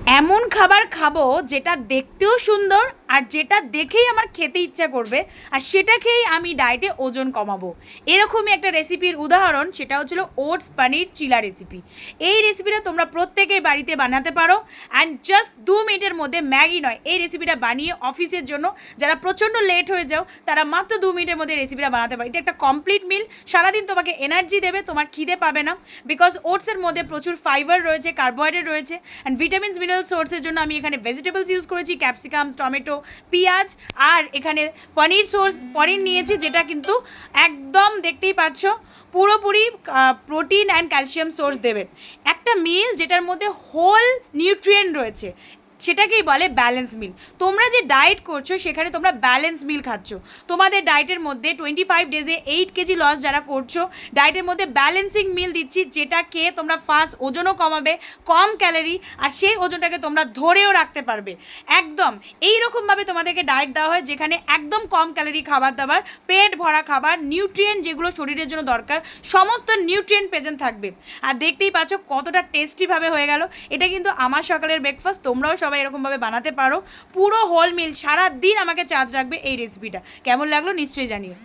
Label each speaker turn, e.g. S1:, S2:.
S1: এমন খাবার খাবো যেটা দেখতেও সুন্দর আর যেটা দেখেই আমার খেতে ইচ্ছা করবে, আর সেটা খেয়েই আমি ডায়েটে ওজন কমাবো। এরকমই একটা রেসিপির উদাহরণ, সেটা হচ্ছিল ওটস পনির চিলা রেসিপি। এই রেসিপিটা তোমরা প্রত্যেকেই বাড়িতে বানাতে পারো, অ্যান্ড জাস্ট 2 মিনিটের মধ্যে, ম্যাগি নয়, এই রেসিপিটা বানিয়ে অফিসের জন্য যারা প্রচণ্ড লেট হয়ে যাও তারা মাত্র 2 মিনিটের মধ্যে রেসিপিটা বানাতে পারে। এটা একটা কমপ্লিট মিল, সারাদিন তোমাকে এনার্জি দেবে, তোমার খিদে পাবে না। বিকজ ওটসের মধ্যে প্রচুর ফাইবার রয়েছে, কার্বোহাইড্রেট রয়েছে, অ্যান্ড ভিটামিনস মিনারেল সোর্সের জন্য আমি এখানে ভেজিটেবলস ইউজ করেছি, ক্যাপসিকাম, টমেটো, পেঁয়াজ, আর এখানে পনির নিয়েছি, যেটা কিন্তু একদম দেখতেই পাচ্ছ পুরোপুরি প্রোটিন অ্যান্ড ক্যালসিয়াম সোর্স দেবে। একটা মিল যেটার মধ্যে হোল নিউট্রিয়েন্ট রয়েছে, সেটাকেই বলে ব্যালেন্স মিল। তোমরা যে ডায়েট করছো সেখানে তোমরা ব্যালেন্স মিল খাচ্ছ। তোমাদের ডায়েটের মধ্যে 25 ডেজে 8 কেজি লস যারা করছো, ডায়েটের মধ্যে ব্যালেন্সিং মিল দিচ্ছি, যেটা খেয়ে তোমরা ফাস্ট ওজনও কমাবে, কম ক্যালোরি, আর সেই ওজনটাকে তোমরা ধরেও রাখতে পারবে। একদম এইরকমভাবে তোমাদেরকে ডায়েট দেওয়া হয়, যেখানে একদম কম ক্যালোরি খাবার দাবার, পেট ভরা খাবার, নিউট্রিয়েন্ট যেগুলো শরীরের জন্য দরকার, সমস্ত নিউট্রিয়েন্ট প্রেজেন্ট থাকবে। আর দেখতেই পাচ্ছ কতটা টেস্টিভাবে হয়ে গেল। এটা কিন্তু আমার সকালের ব্রেকফাস্ট, তোমরাও সবাই এরকমভাবে বানাতে পারো। পুরো হোল মিল, সারা দিন আমাকে চার্জ রাখবে এই রেসিপিটা। কেমন লাগলো নিশ্চয়ই জানিও।